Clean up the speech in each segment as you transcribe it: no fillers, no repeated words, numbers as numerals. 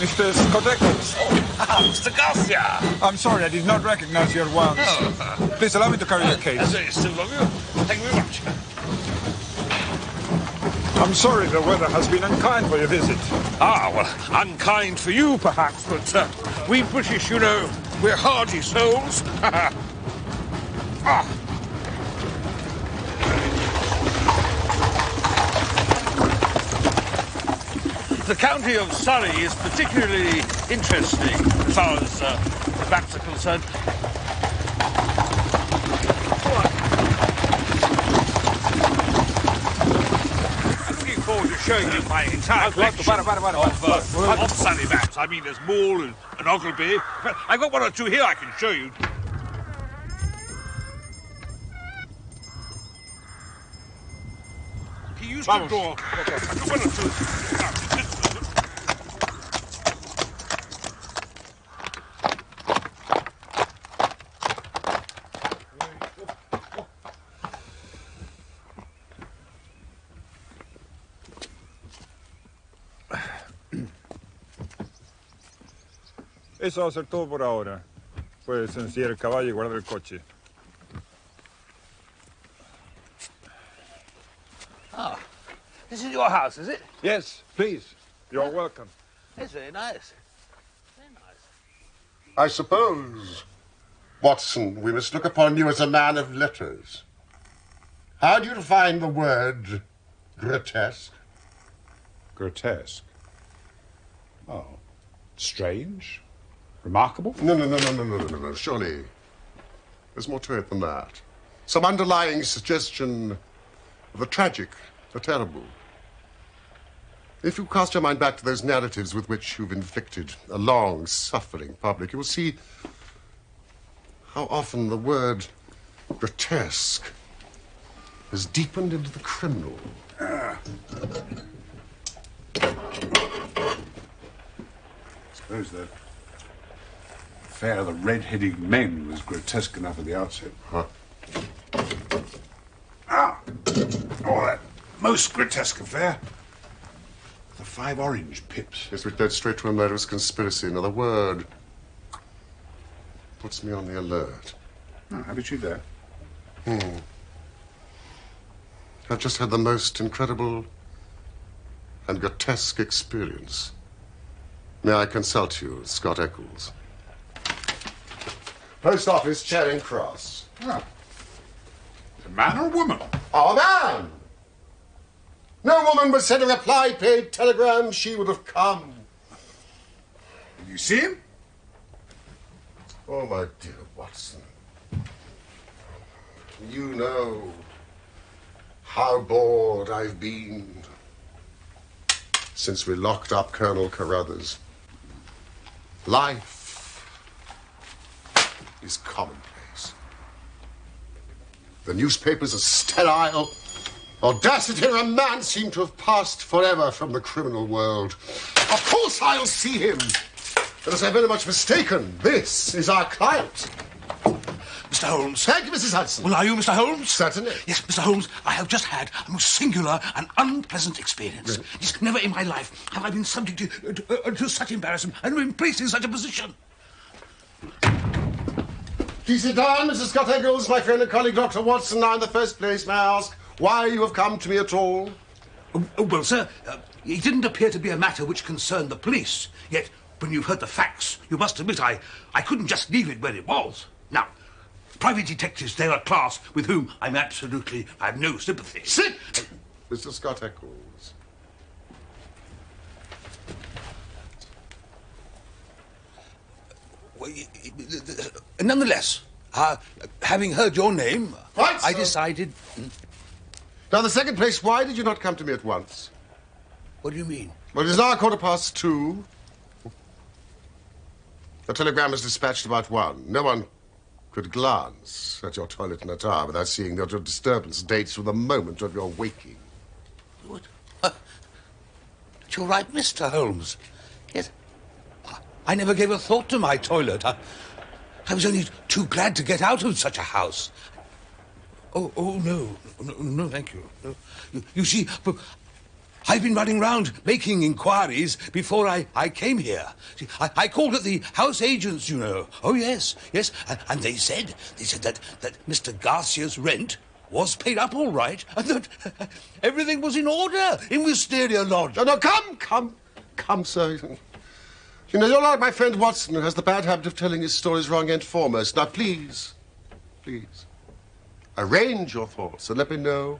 Mr. Scott Eccles. Oh, Mr. Garcia. I'm sorry, I did not recognize you at once. Oh. Please allow me to carry your case. It's too long. Thank you very much. I'm sorry the weather has been unkind for your visit. Ah, well, unkind for you, perhaps, but we British, you know, we're hardy souls. Ah. The county of Surrey is particularly interesting as far as the bats are concerned. I'm looking forward to showing you my entire collection of Surrey bats. I mean, there's Maul and Ogilvy, but I've got one or two here I can show you. He used to draw one or two. Eso va a ser todo por ahora. Puedes encender el caballo y guardar el coche. Ah, this is your house, is it? Yes, please. You're welcome. It's very nice. Very nice. I suppose, Watson, we must look upon you as a man of letters. How do you define the word grotesque? Grotesque? Oh, strange? Remarkable? No. Surely, there's more to it than that. Some underlying suggestion of the tragic, the terrible. If you cast your mind back to those narratives with which you've inflicted a long, suffering public, you will see how often the word grotesque has deepened into the criminal. Suppose that affair of the red-headed men was grotesque enough at the outset. Huh? Ah! Oh, that most grotesque affair. The 5 orange pips. Yes, which led straight to a murderous conspiracy. Another word puts me on the alert. Oh, how did you there? I've just had the most incredible and grotesque experience. May I consult you, Scott Eccles? Post office, Charing Cross. Oh. A man or a woman? Oh, a man! No woman would send a reply-paid telegram. She would have come. Did you see him? Oh, my dear Watson. You know How bored I've been since we locked up Colonel Carruthers. Life is commonplace. The newspapers are sterile. Audacity and romance seem to have passed forever from the criminal world. Of course I'll see him. Unless I'm very much mistaken, this is our client. Mr. Holmes. Thank you, Mrs. Hudson. Well, are you Mr. Holmes? Certainly. Yes, Mr. Holmes, I have just had a most singular and unpleasant experience. Really? Yes, never in my life have I been subject to such embarrassment and been placed in such a position. Please sit down, Mrs. Scott Eggles, my friend and colleague, Dr. Watson. Now, in the first place, may I ask why you have come to me at all? Well, sir, it didn't appear to be a matter which concerned the police. Yet, when you've heard the facts, you must admit I couldn't just leave it where it was. Now, private detectives, they're a class with whom I have no sympathy. Sit! Mr. Scott Eccles. Well, nonetheless, having heard your name, Right, I sir. decided... Now, in the second place, why did you not come to me at once? What do you mean? Well, it is now 2:15. The telegram is dispatched about 1. No one could glance at your toilet in the tower without seeing that your disturbance dates from the moment of your waking. What? But you're right, Mr. Holmes. Yes. I never gave a thought to my toilet. I was only too glad to get out of such a house. Oh, no, thank you. No. You see, I've been running round making inquiries before I came here. See, I called at the house agents, you know. Oh, yes. And they said that Mr. Garcia's rent was paid up all right and that everything was in order in Wisteria Lodge. No, come, sir. You know, you're like my friend Watson, who has the bad habit of telling his stories wrong end foremost. Now, please, arrange your thoughts and let me know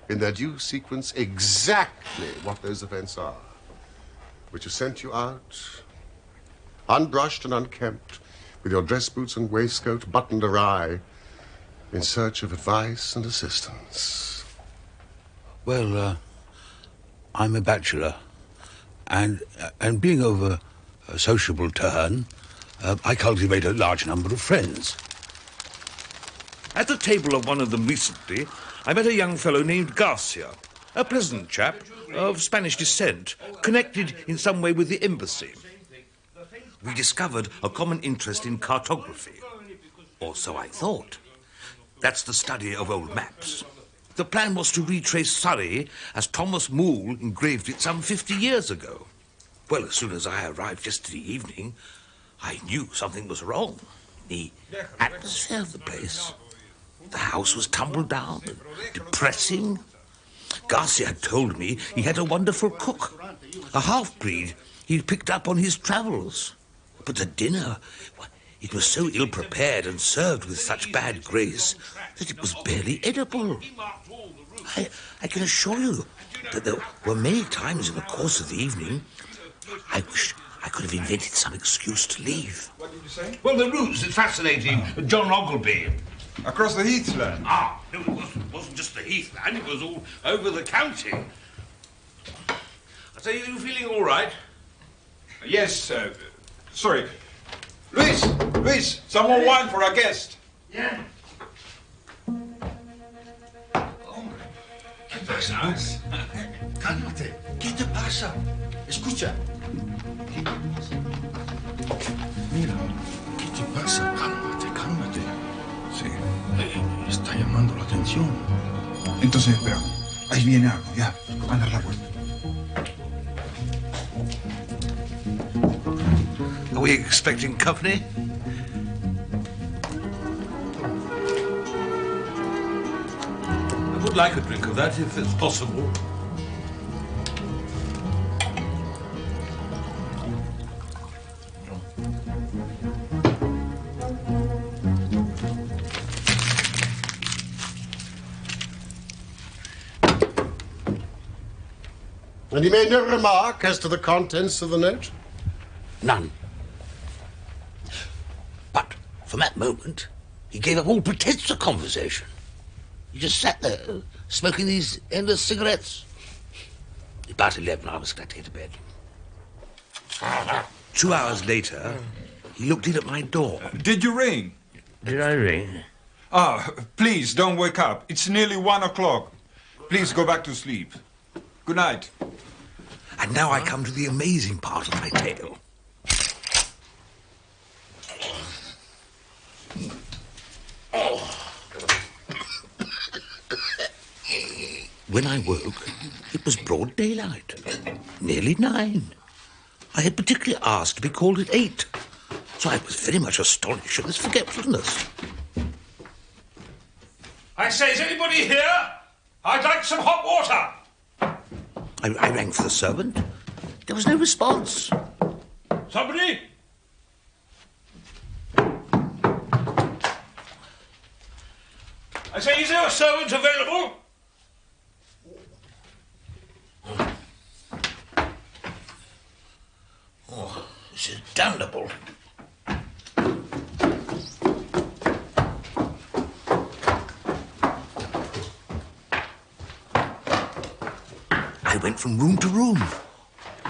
in their due sequence exactly what those events are, which have sent you out, unbrushed and unkempt, with your dress boots and waistcoat buttoned awry, in search of advice and assistance. Well, I'm a bachelor, and being of a sociable turn, I cultivate a large number of friends. At the table of one of them recently, I met a young fellow named Garcia, a pleasant chap of Spanish descent, connected in some way with the embassy. We discovered a common interest in cartography, or so I thought. That's the study of old maps. The plan was to retrace Surrey as Thomas Moole engraved it some 50 years ago. Well, as soon as I arrived yesterday evening, I knew something was wrong. The atmosphere of the place. The house was tumbled down and depressing. Garcia had told me he had a wonderful cook, a half-breed he'd picked up on his travels. But the dinner, it was so ill-prepared and served with such bad grace that it was barely edible. I can assure you that there were many times in the course of the evening I wished I could have invented some excuse to leave. What did you say? Well, the ruse is fascinating. John Ogleby. Across the heathland? No, it wasn't just the heathland. It was all over the county. I say, are you feeling all right? Yes, sorry. Luis, some more wine for our guest. Yeah. Hombre, ¿qué pasa? Cálmate. ¿Qué te pasa? Escucha. Mira, ¿qué te pasa? Cálmate. Sí. Está llamando la atención. Entonces, espera. Ahí viene algo, ya. Anda a la puerta. Are we expecting company? I would like a drink of that, if it's possible. And he made no remark as to the contents of the note? None. But from that moment, he gave up all pretense of conversation. He just sat there, smoking these endless cigarettes. About 11, I was glad to get to bed. 2 hours later, he looked in at my door. Did you ring? Did I ring? Ah, please, don't wake up. It's nearly 1 o'clock. Please go back to sleep. Good night. And now I come to the amazing part of my tale. When I woke, it was broad daylight, nearly 9. I had particularly asked to be called at 8, so I was very much astonished at this forgetfulness. I say, is anybody here? I'd like some hot water. I rang for the servant. There was no response. Somebody? I say, is there a servant available? Oh, this is damnable. I went from room to room.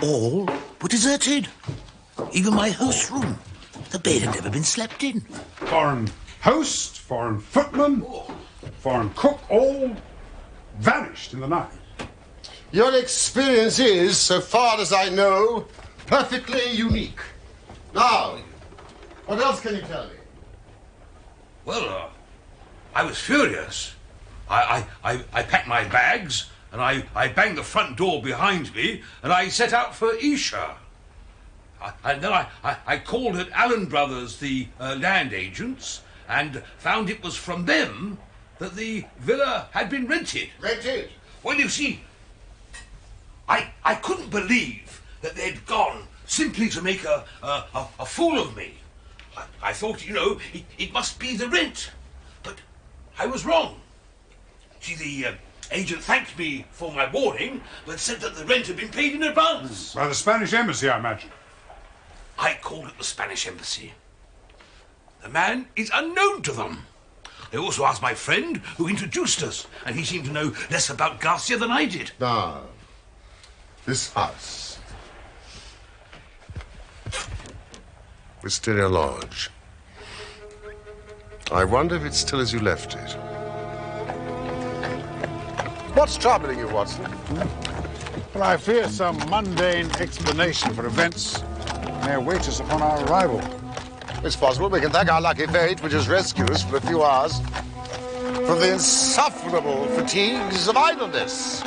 All were deserted. Even my host's room. The bed had never been slept in. Foreign host, foreign footman, foreign cook, all vanished in the night. Your experience is, so far as I know, perfectly unique. Now, what else can you tell me? Well, I was furious. I packed my bags, and I banged the front door behind me, and I set out for Esher. And then I called at Allen Brothers, the land agents, and found it was from them that the villa had been rented. Rented? Well, you see, I couldn't believe that they'd gone simply to make a fool of me. I thought, you know, it must be the rent. But I was wrong. See, the agent thanked me for my warning, but said that the rent had been paid in advance. By the Spanish embassy, I imagine. I called at the Spanish embassy. The man is unknown to them. They also asked my friend, who introduced us, and he seemed to know less about Garcia than I did. Now, this house. Wisteria Lodge. I wonder if it's still as you left it. What's troubling you, Watson? Well, I fear some mundane explanation for events may await us upon our arrival. It's possible we can thank our lucky fate which has rescued us for a few hours from the insufferable fatigues of idleness.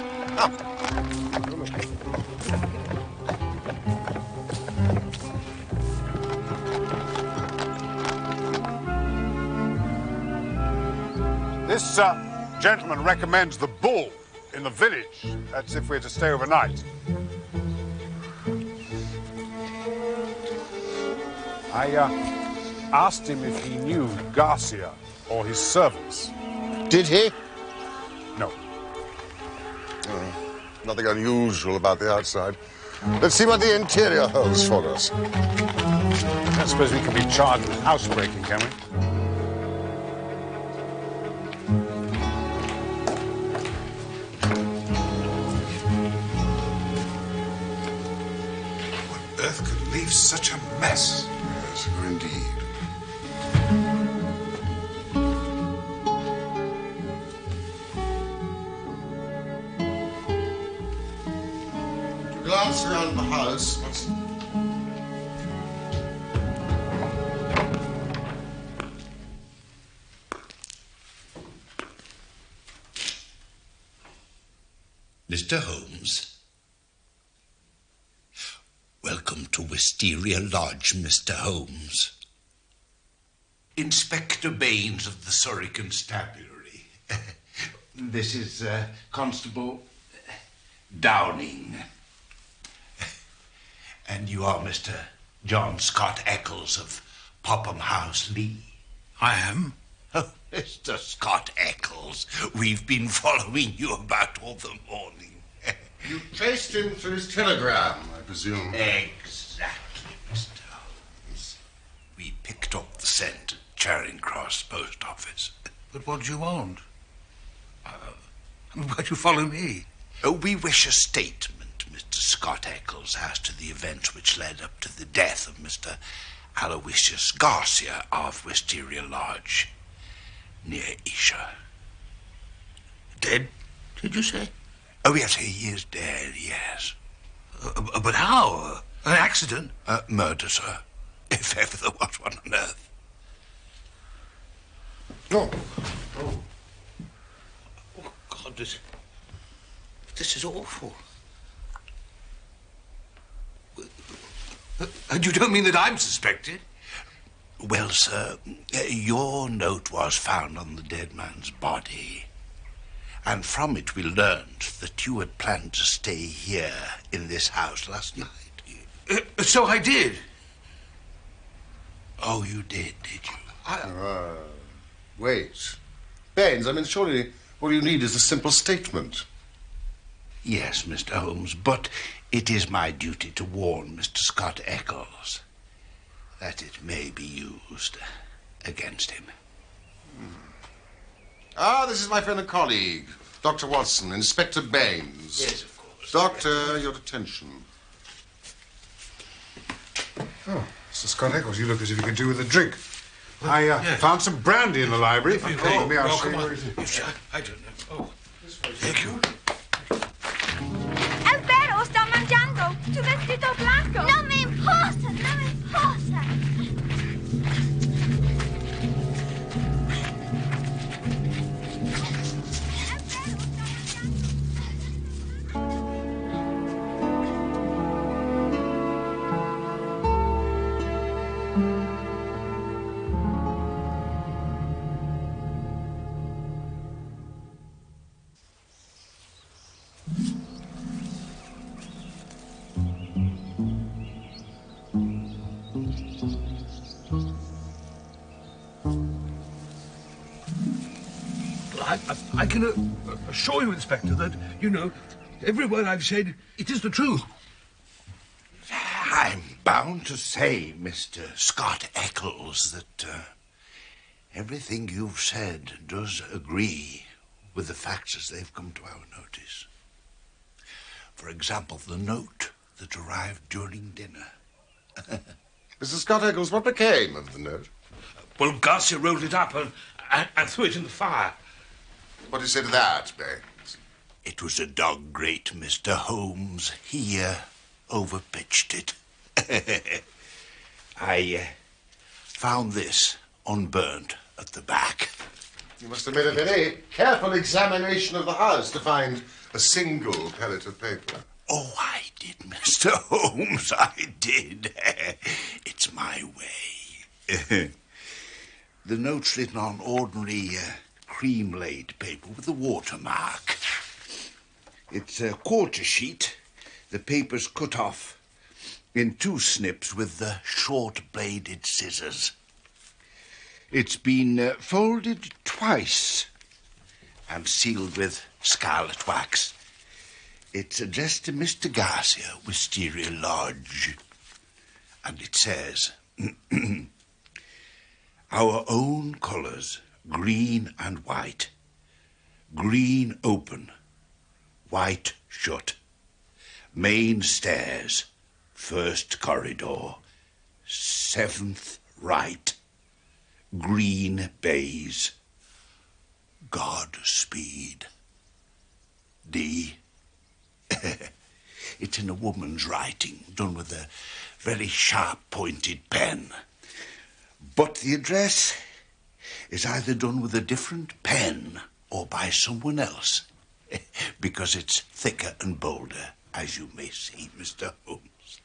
This gentleman recommends the Bull in the village. That's if we're to stay overnight. I asked him if he knew Garcia or his servants. Did he? No. Nothing unusual about the outside. Let's see what the interior holds for us. I don't suppose we can be charged with housebreaking, can we? What earth could leave such a mess? Yes, indeed. Glance around the house. Mr. Holmes. Welcome to Wisteria Lodge, Mr. Holmes. Inspector Baines of the Surrey Constabulary. This is Constable Downing. And you are Mr. John Scott Eccles of Popham House, Lee. I am. Oh, Mr. Scott Eccles, we've been following you about all the morning. You traced him through his telegram, I presume. Exactly, Mr. Holmes. We picked up the scent at Charing Cross Post Office. But what do you want? Why'd you follow me? We wish a statement, Mr. Scott Eccles, as to the events which led up to the death of Mr. Aloysius Garcia of Wisteria Lodge, near Esher. Dead, did you say? Oh, yes, he is dead, yes. But how? An accident? Murder, sir. If ever there was one on earth. No. Oh, God, this is awful. And you don't mean that I'm suspected? Well, sir, your note was found on the dead man's body. And from it we learned that you had planned to stay here in this house last night. So I did. Oh, you did you? Wait. Baines, I mean, surely all you need is a simple statement. Yes, Mr. Holmes, but it is my duty to warn Mr. Scott Eccles that it may be used against him. This is my friend and colleague, Dr. Watson, Inspector Baines. Yes, of course. Doctor, your attention. Oh, Mr. Scott Eccles, you look as if you could do with a drink. I found some brandy in the library. If you follow me, I'll show you where it is. I don't know. Oh, thank you. È vero, sto mangiando. Tu vestito blanco. Non mi importa, non mi importa. I can assure you, Inspector, that, every word I've said, it is the truth. I'm bound to say, Mr. Scott Eccles, that everything you've said does agree with the facts as they've come to our notice. For example, the note that arrived during dinner. Mr. Scott Eccles, what became of the note? Well, Garcia rolled it up and threw it in the fire. What do you say to that, Baines? It was a dog grate, Mr. Holmes. He overpitched it. I found this unburnt at the back. You must have made a very careful examination of the house to find a single pellet of paper. Oh, I did, Mr. Holmes, I did. It's my way. The note's written on ordinary cream-laid paper with a watermark. It's a quarter sheet. The paper's cut off in 2 snips with the short-bladed scissors. It's been folded twice and sealed with scarlet wax. It's addressed to Mr. Garcia, Wisteria Lodge. And it says, our own colours, green and white. Green open, white shut. Main stairs, 1st corridor, 7th right. Green bays. Godspeed. D. It's in a woman's writing, done with a very sharp-pointed pen. But the address is either done with a different pen or by someone else, because it's thicker and bolder, as you may see, Mr. Holmes.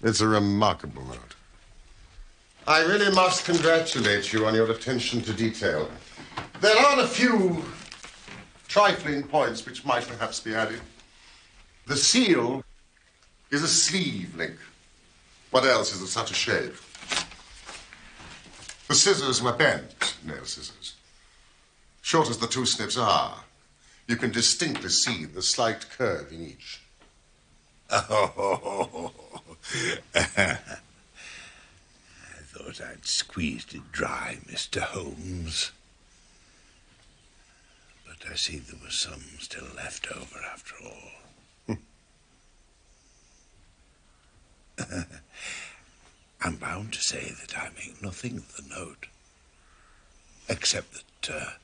It's a remarkable note. I really must congratulate you on your attention to detail. There are a few trifling points which might perhaps be added. The seal is a sleeve link. What else is of such a shape? The scissors were bent, nail scissors. Short as the 2 snips are, you can distinctly see the slight curve in each. Oh, I thought I'd squeezed it dry, Mr. Holmes. But I see there was some still left over after all. I'm bound to say that I make nothing of the note, except that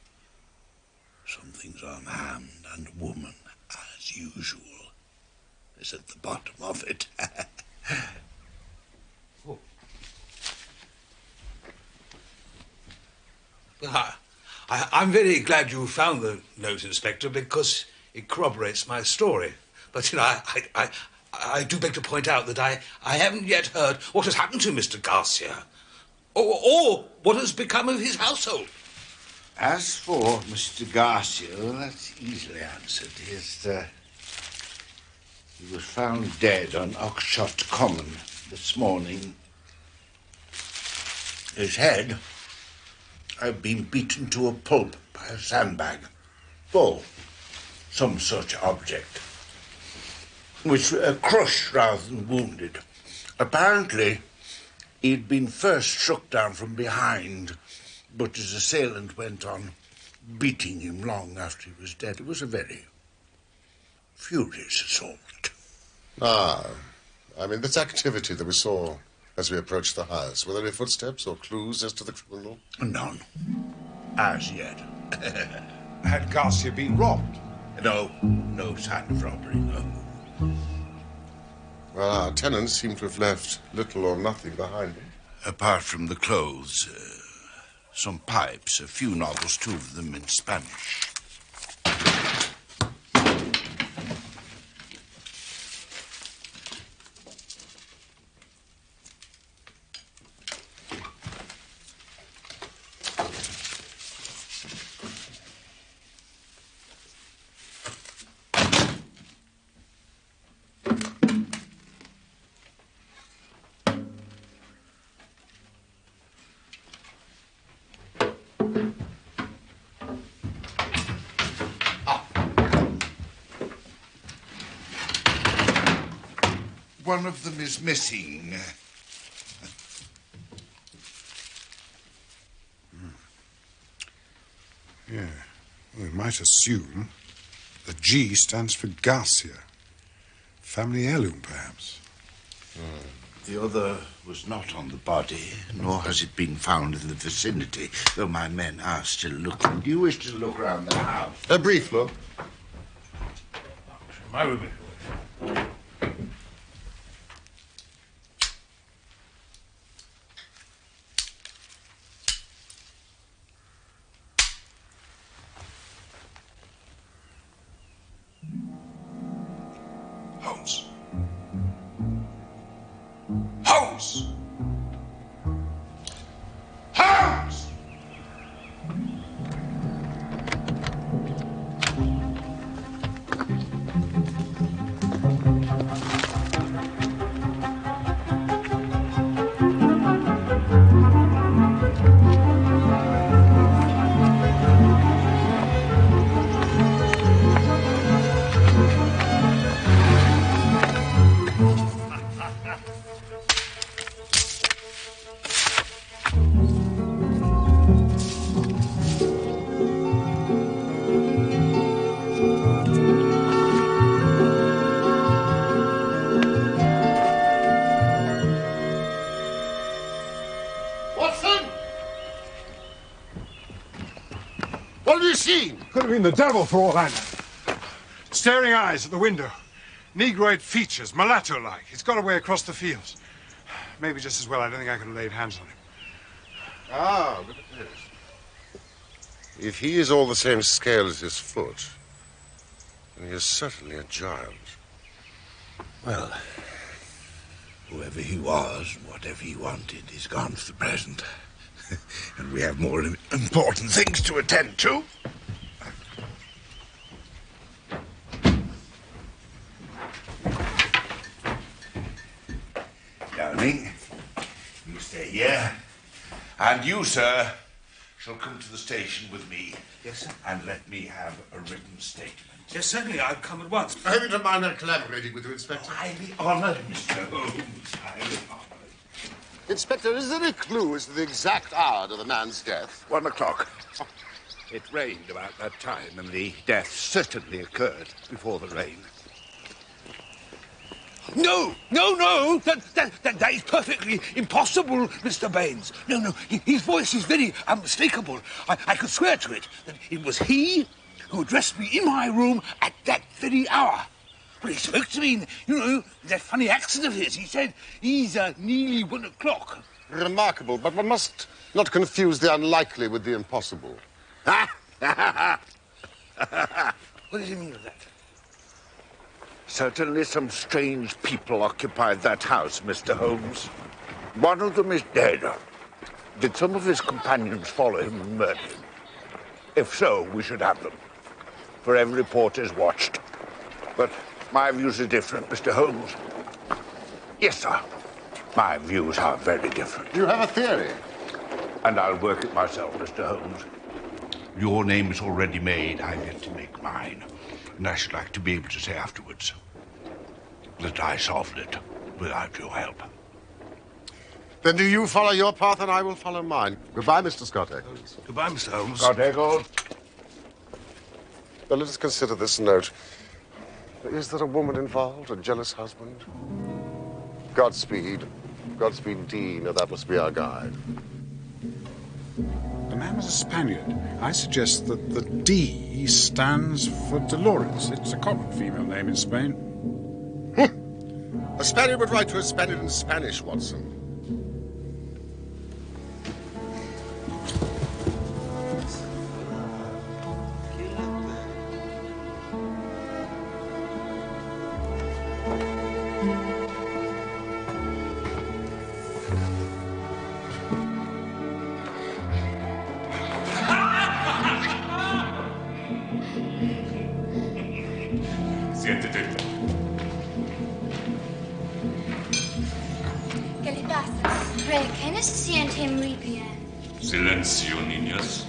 something's on hand and a woman, as usual, is at the bottom of it. Oh. Well, I'm very glad you found the note, Inspector, because it corroborates my story. But, you know, I do beg to point out that I haven't yet heard what has happened to Mr. Garcia, or what has become of his household. As for Mr. Garcia, well, that's easily answered. He was found dead on Oxshott Common this morning. His head had been beaten to a pulp by a sandbag, or some such object, which crushed rather than wounded. Apparently, he'd been first struck down from behind, but his assailant went on beating him long after he was dead. It was a very furious assault. Ah, I mean, this activity that we saw as we approached the house, were there any footsteps or clues as to the criminal? None. As yet. Had Garcia been robbed? No sign of robbery, no. Well, our tenants seem to have left little or nothing behind them. Apart from the clothes, some pipes, a few novels, 2 of them in Spanish. One of them is missing. Yeah, well, we might assume the G stands for Garcia. Family heirloom, perhaps. The other was not on the body, nor has it been found in the vicinity, though my men are still looking. Do you wish to look around the house? A brief look. My room. Holmes. Holmes! Holmes! Could have been the devil for all I know. Staring eyes at the window. Negroid features, mulatto-like. He's got away across the fields. Maybe just as well. I don't think I could have laid hands on him. Ah, look at this. If he is all the same scale as his foot, then he is certainly a giant. Well, whoever he was, whatever he wanted, is gone for the present. And we have more important things to attend to. Downing, you stay here. And you, sir, shall come to the station with me. Yes, sir. And let me have a written statement. Yes, certainly. I'll come at once. I hope you don't mind our collaborating with you, Inspector. Highly honoured, Mr. Holmes. Highly honoured. Inspector, is there a clue as to the exact hour of the man's death? 1 o'clock. It rained about that time, and the death certainly occurred before the rain. No! That is perfectly impossible, Mr. Baines. No, his voice is very unmistakable. I could swear to it that it was he who addressed me in my room at that very hour. Well, he spoke to me in, that funny accent of his. He said, he's nearly 1 o'clock. Remarkable, but one must not confuse the unlikely with the impossible. What does he mean by that? Certainly some strange people occupied that house, Mr. Holmes. One of them is dead. Did some of his companions follow him and murder him? If so, we should have them. For every report is watched. But my views are different, Mr. Holmes. Yes, sir. My views are very different. You have a theory? And I'll work it myself, Mr. Holmes. Your name is already made. I've yet to make mine. And I should like to be able to say afterwards that I solved it without your help. Then do you follow your path and I will follow mine. Goodbye, Mr. Scott Eccles. Goodbye, Mr. Holmes. Scott Eccles. Now let us consider this note. Is there a woman involved? A jealous husband? Godspeed. Godspeed, D. Now that must be our guide. The man was a Spaniard. I suggest that the D stands for Dolores. It's a common female name in Spain. A Spaniard would write to a Spaniard in Spanish, Watson. Silencio, niños.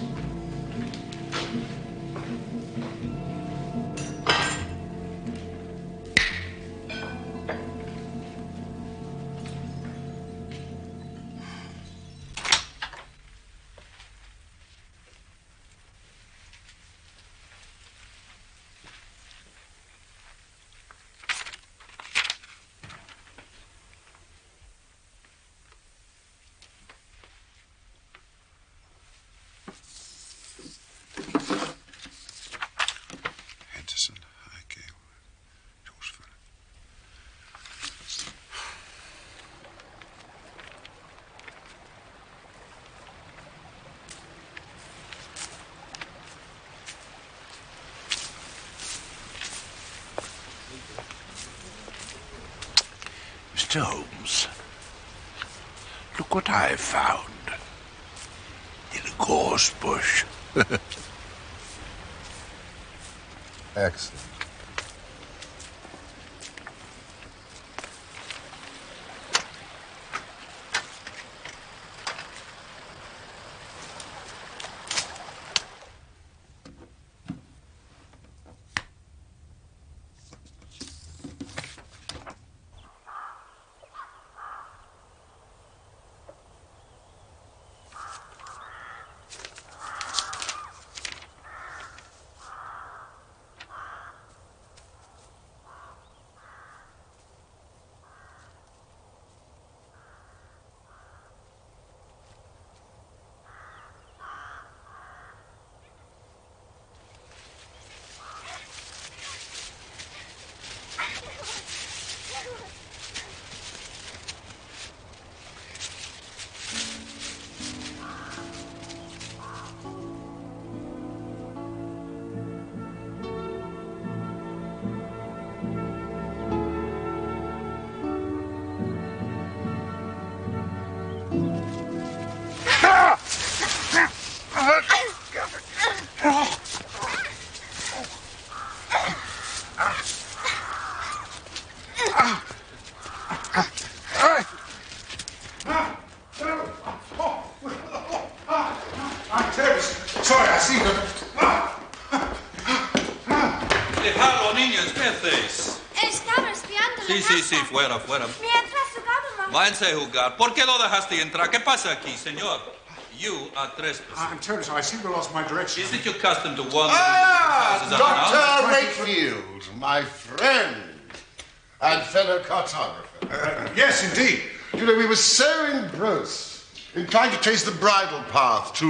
Mr. Holmes, look what I've found in a gorse bush. Excellent. Fuera. Váyanse a jugar. ¿Por qué lo dejaste entrar? ¿Qué pasa aquí, señor? You are trespassing. I'm terribly sorry. I seem to have lost my direction. Is it your custom to wander Dr. Wakefield, my friend and fellow cartographer. Yes, indeed. You know, we were so engrossed in trying to trace the bridle path to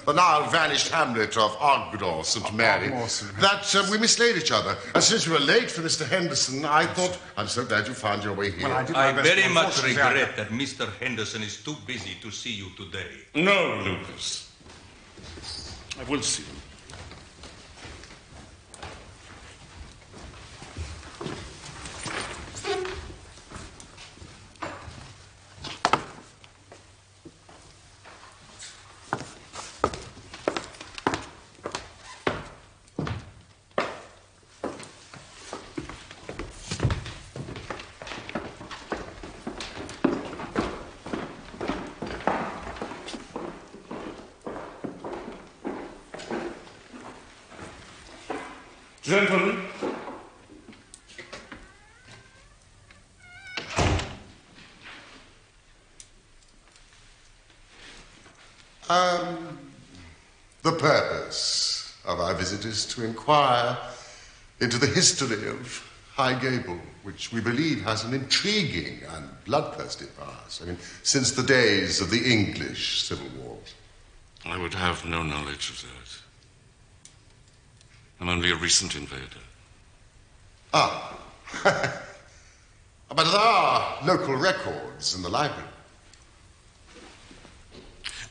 the now vanished hamlet of Ogdor, St. Mary, that we mislaid each other. And since you were late for Mr. Henderson, I thought, I'm so glad you found your way here. Well, I very much regret that Mr. Henderson is too busy to see you today. No, Lucas. I will see you. Gentlemen. The purpose of our visit is to inquire into the history of High Gable, which we believe has an intriguing and bloodthirsty past. I mean, since the days of the English Civil Wars. I would have no knowledge of that. I'm only a recent invader. Ah. But there are local records in the library.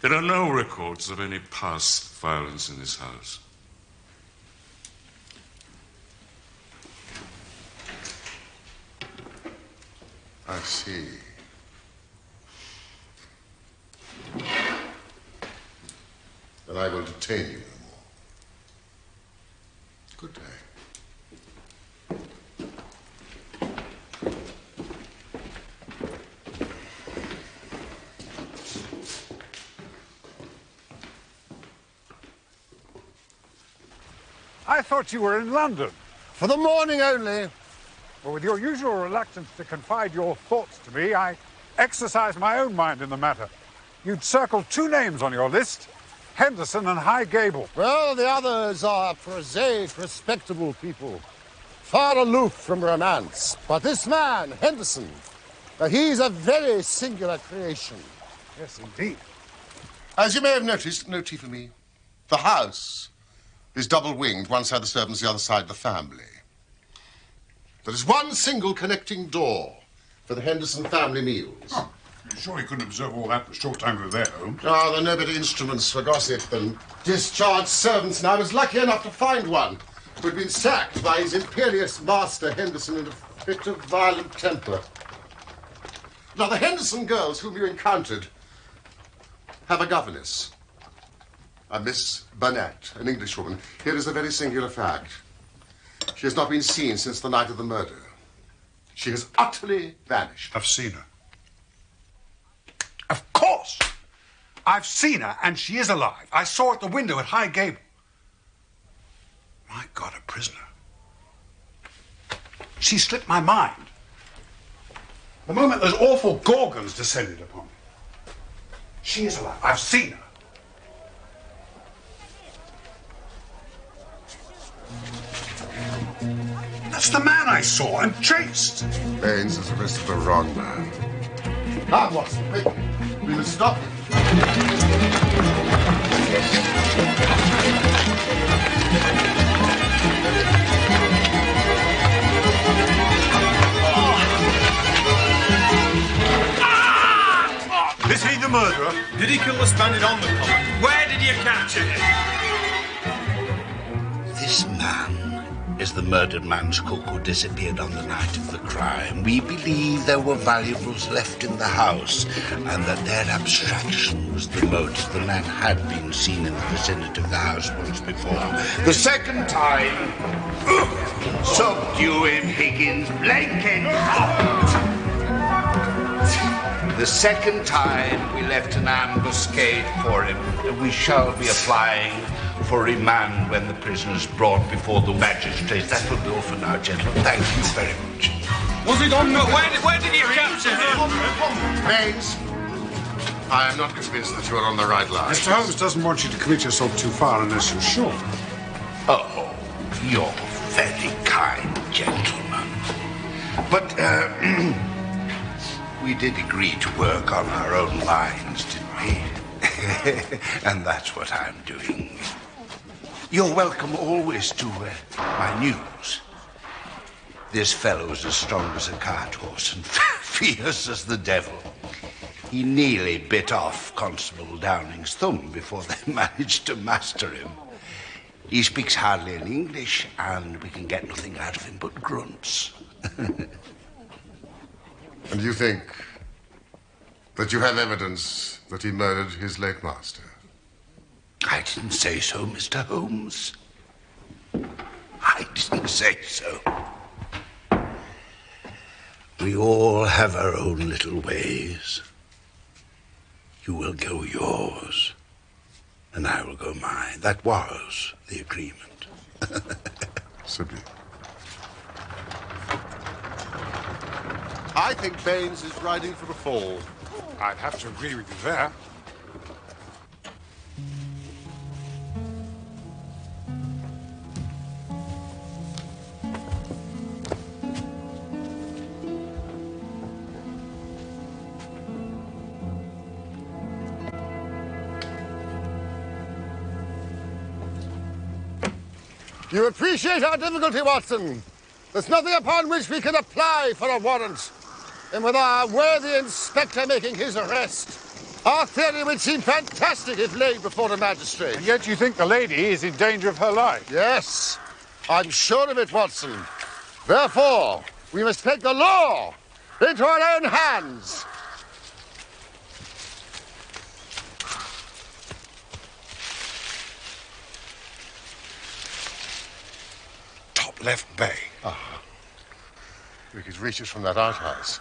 There are no records of any past violence in this house. I see. Then I will detain you no more. Good day. I thought you were in London. For the morning only. Well, with your usual reluctance to confide your thoughts to me, I exercised my own mind in the matter. You'd circled two names on your list, Henderson and High Gable. Well, the others are prosaic, respectable people, far aloof from romance. But this man, Henderson, he's a very singular creation. Yes, indeed. As you may have noticed, no tea for me. The house is double-winged, one side the servants, the other side the family. There is one single connecting door for the Henderson family meals. Oh, you sure you couldn't observe all that in the short time we were there, Holmes? Ah, there are no better instruments for gossip than discharged servants, and I was lucky enough to find one who had been sacked by his imperious master, Henderson, in a fit of violent temper. Now, the Henderson girls whom you encountered have a governess, a Miss Burnett, an Englishwoman. Here is a very singular fact. She has not been seen since the night of the murder. She has utterly vanished. I've seen her. Of course! I've seen her, and she is alive. I saw her at the window at High Gable. My God, a prisoner. She slipped my mind. The moment those awful gorgons descended upon me. She is alive. I've seen her. That's the man I saw and chased. Baines has arrested the wrong man. Come, Watson, quick. We must stop him. This ain't the murderer. Did he kill the Spaniard on the common? Where did you capture him? This man is the murdered man's cook who disappeared on the night of the crime. We believe there were valuables left in the house and that their abstraction was the motive. The man had been seen in the vicinity of the house once before. The second time, subdue him, Higgins, blanket. The second time we left an ambuscade for him. We shall be applying for remand when the prisoner is brought before the magistrates. That will be all for now, gentlemen. Thank you very much. Was it on the... Where did you capture him? Baines, I am not convinced that you are on the right line. Mr. Holmes doesn't want you to commit yourself too far unless you're sure. Oh, you're very kind, gentlemen. But, we did agree to work on our own lines, didn't we? And that's what I'm doing. You're welcome always to my news. This fellow's as strong as a cart horse and fierce as the devil. He nearly bit off Constable Downing's thumb before they managed to master him. He speaks hardly any English, and we can get nothing out of him but grunts. And you think that you have evidence that he murdered his late master? I didn't say so, Mr. Holmes. I didn't say so. We all have our own little ways. You will go yours, and I will go mine. That was the agreement. Sibley. I think Baines is riding for the fall. I'd have to agree with you there. You appreciate our difficulty, Watson. There's nothing upon which we can apply for a warrant. And with our worthy inspector making his arrest, our theory would seem fantastic if laid before a magistrate. And yet you think the lady is in danger of her life? Yes, I'm sure of it, Watson. Therefore, we must take the law into our own hands. Top left bay. Ah. We could reach it from that outhouse.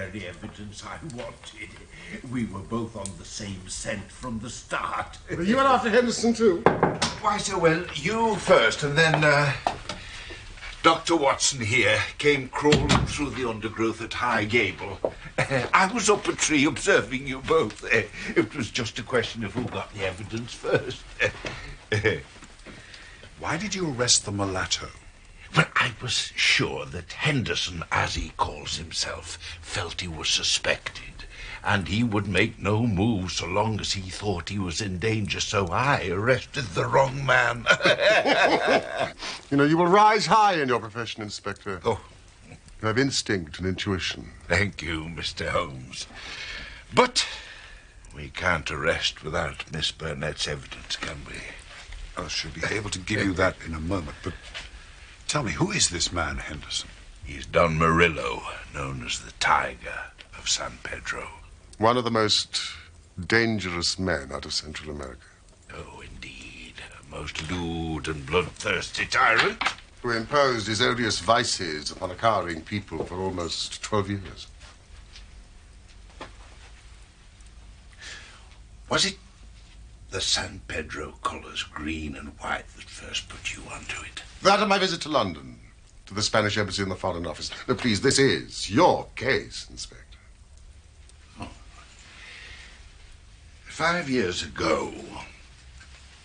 very evidence I wanted. We were both on the same scent from the start. But you went after Henderson, too? Why so? Well, you first, and then, Dr. Watson here came crawling through the undergrowth at High Gable. I was up a tree observing you both. It was just a question of who got the evidence first. Why did you arrest the mulatto? Well, I was sure that Henderson, as he calls himself, felt he was suspected, and he would make no move so long as he thought he was in danger, so I arrested the wrong man. You know, you will rise high in your profession, Inspector. Oh. You have instinct and intuition. Thank you, Mr. Holmes. But we can't arrest without Miss Burnett's evidence, can we? I should be able to give you that in a moment, but tell me, who is this man, Henderson? He's Don Murillo, known as the Tiger of San Pedro. One of the most dangerous men out of Central America. Oh, indeed. A most lewd and bloodthirsty tyrant. Who imposed his odious vices upon a cowering people for almost 12 years. Was it the San Pedro colours, green and white, that first put you onto it? That and my visit to London, to the Spanish Embassy and the Foreign Office. No, please, this is your case, Inspector. Oh. 5 years ago,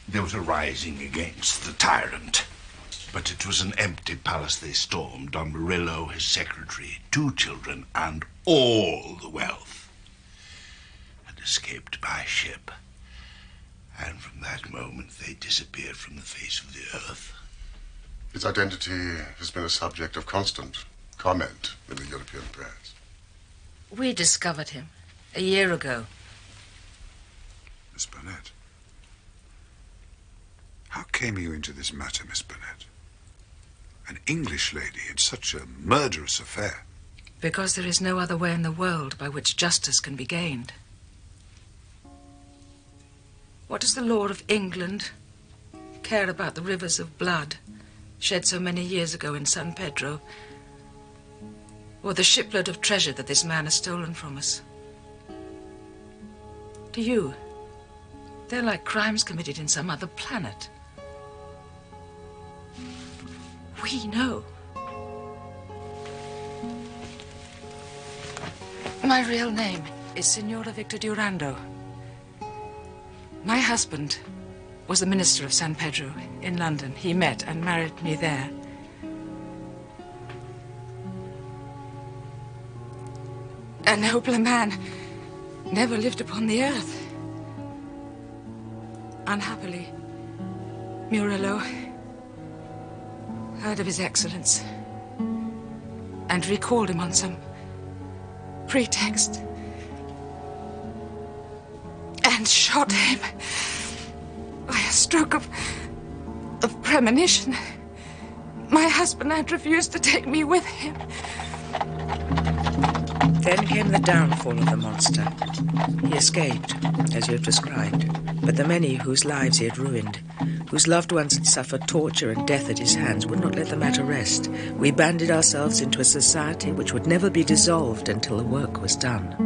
there was a rising against the tyrant. But it was an empty palace they stormed. Don Murillo, his secretary, 2 children, and all the wealth had escaped by ship. And from that moment, they disappeared from the face of the earth. His identity has been a subject of constant comment in the European press. We discovered him a year ago. Miss Burnett, how came you into this matter, Miss Burnett? An English lady in such a murderous affair. Because there is no other way in the world by which justice can be gained. What does the law of England care about the rivers of blood shed so many years ago in San Pedro, or the shipload of treasure that this man has stolen from us? To you, they're like crimes committed in some other planet. We know. My real name is Signora Victor Durando. My husband was the minister of San Pedro in London. He met and married me there. A nobler man never lived upon the earth. Unhappily, Murillo heard of his excellence and recalled him on some pretext and shot him by a stroke of premonition. My husband had refused to take me with him. Then came the downfall of the monster. He escaped, as you have described, but the many whose lives he had ruined, whose loved ones had suffered torture and death at his hands, would not let the matter rest. We banded ourselves into a society which would never be dissolved until the work was done.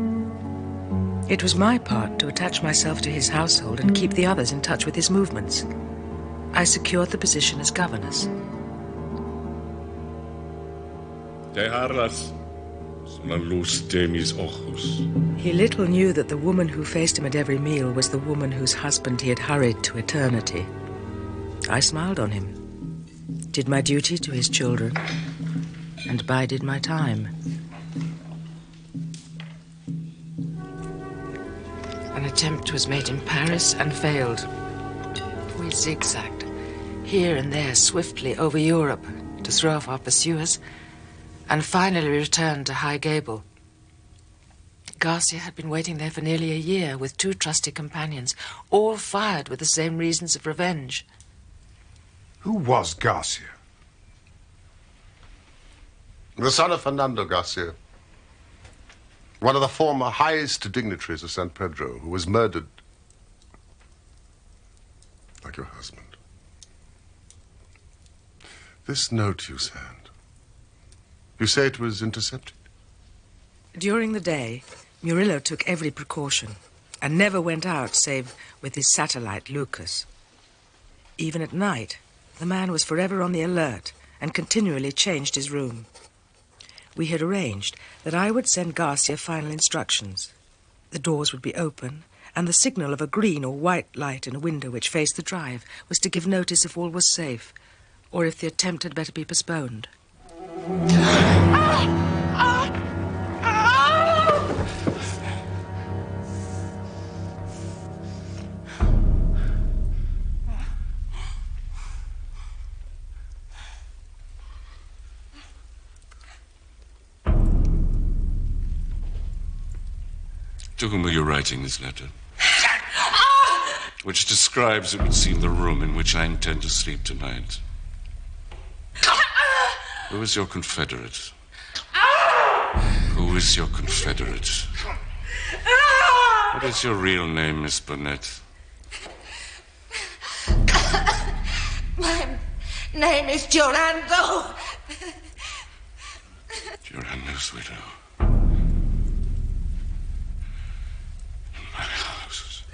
It was my part to attach myself to his household and keep the others in touch with his movements. I secured the position as governess. He little knew that the woman who faced him at every meal was the woman whose husband he had hurried to eternity. I smiled on him, did my duty to his children, and bided my time. An attempt was made in Paris and failed. We zigzagged here and there swiftly over Europe to throw off our pursuers, and finally returned to High Gable. Garcia had been waiting there for nearly a year with 2 trusty companions, all fired with the same reasons of revenge. Who was Garcia? The son of Fernando Garcia. One of the former highest dignitaries of San Pedro, who was murdered like your husband. This note you sent, you say it was intercepted? During the day, Murillo took every precaution and never went out save with his satellite, Lucas. Even at night, the man was forever on the alert and continually changed his room. We had arranged that I would send Garcia final instructions. The doors would be open, and the signal of a green or white light in a window which faced the drive was to give notice if all was safe, or if the attempt had better be postponed. To whom are you writing this letter? Which describes, it would seem, the room in which I intend to sleep tonight. Who is your confederate? Who is your confederate? What is your real name, Miss Burnett? My name is Giolando. Giolando's widow. My house.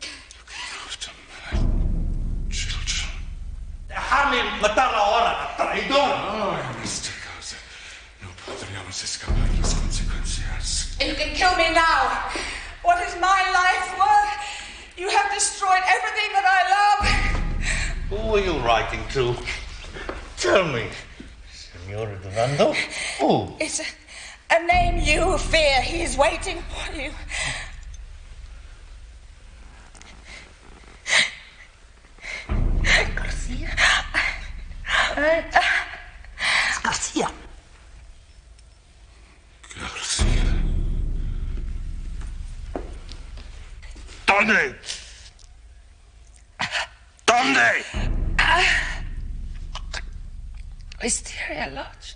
Looking after my children. Déjame matar ahora, traidor. Oh, Mr. Causa. No podríamos escapar las consecuencias. You can kill me now. What is my life worth? You have destroyed everything that I love. Who are you writing to? Tell me. Senora Durando? Who? It's a name you fear. He is waiting for you. Garcia? It's Garcia. Garcia. ¿Dónde? ¿Dónde? Wisteria Lodge.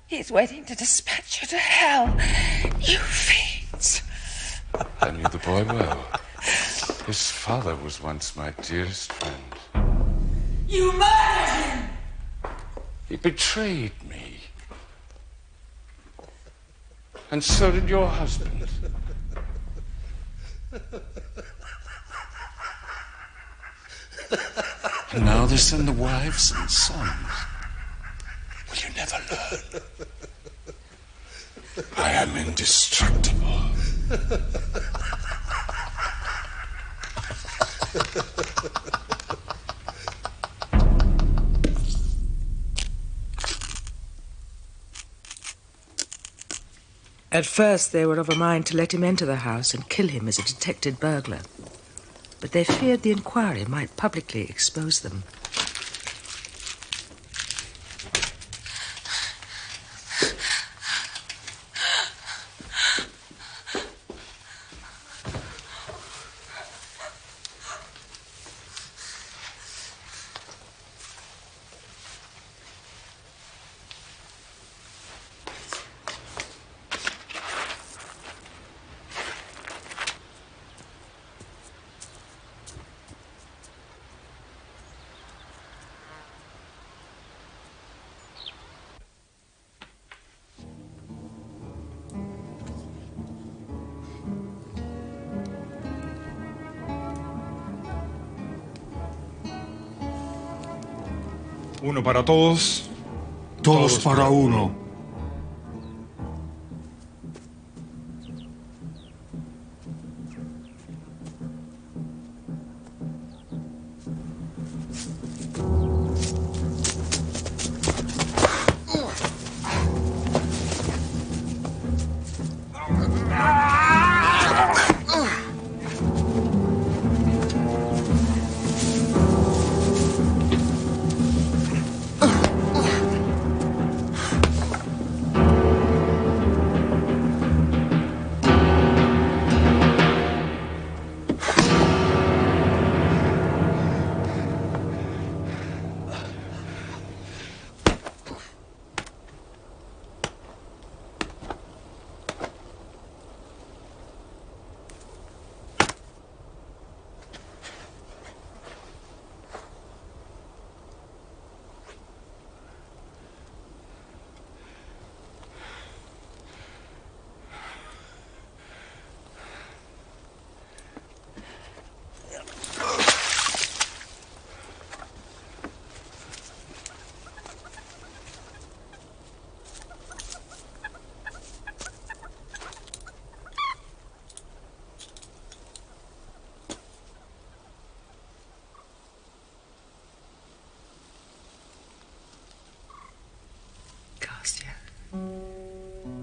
He's waiting to dispatch you to hell. You fiends. I knew the boy well. His father was once my dearest friend. You murdered him. He betrayed me. And so did your husband. And now they send the wives and sons. Will you never learn? I am indestructible. At first, they were of a mind to let him enter the house and kill him as a detected burglar. But they feared the inquiry might publicly expose them. Uno para todos. Todos para uno.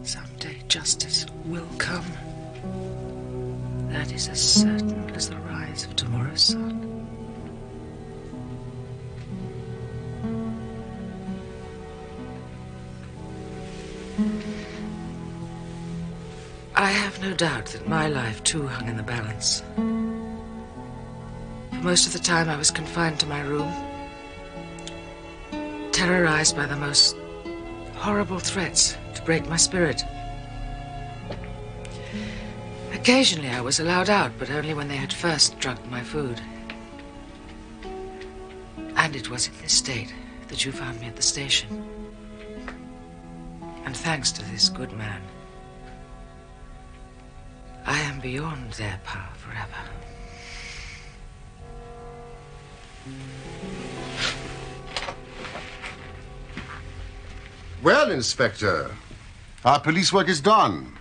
Someday justice will come. That is as certain as the rise of tomorrow's sun. I have no doubt that my life too hung in the balance. For most of the time I was confined to my room, terrorized by the most horrible threats to break my spirit. Occasionally I was allowed out, but only when they had first drugged my food. And it was in this state that you found me at the station. And thanks to this good man, I am beyond their power forever. Well, Inspector, our police work is done,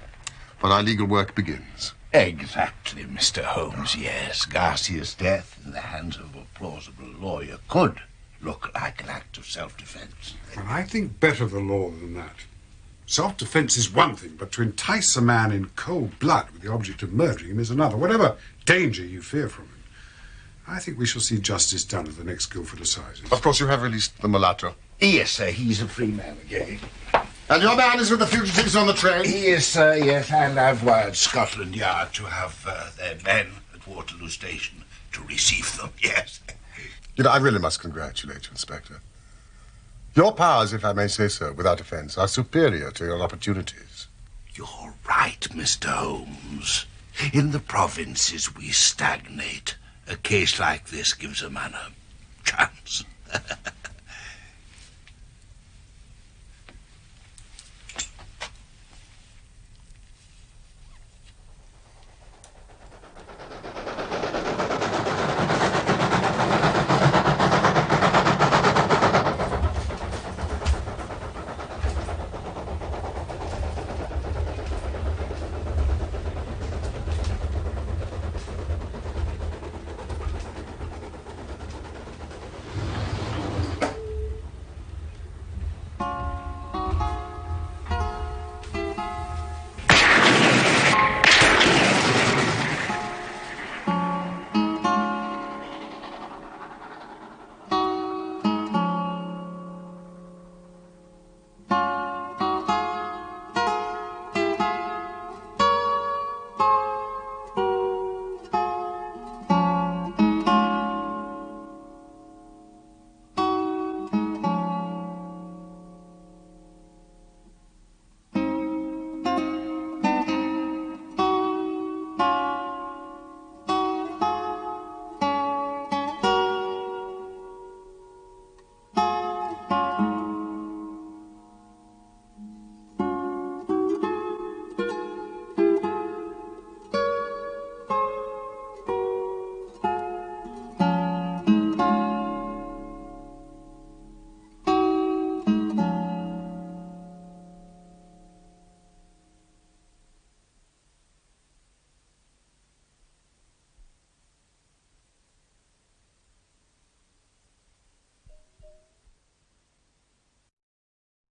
but our legal work begins. Exactly, Mr. Holmes, yes. Garcia's death in the hands of a plausible lawyer could look like an act of self-defense. Well, I think better of the law than that. Self-defense is one thing, but to entice a man in cold blood with the object of murdering him is another. Whatever danger you fear from him, I think we shall see justice done at the next Guildford Assizes. Of course, you have released the mulatto. Yes, sir, he's a free man again. And your man is with the fugitives on the train? Yes, sir, yes, and I've wired Scotland Yard to have their men at Waterloo Station to receive them, yes. You know, I really must congratulate you, Inspector. Your powers, if I may say so, without offence, are superior to your opportunities. You're right, Mr. Holmes. In the provinces we stagnate. A case like this gives a man a chance.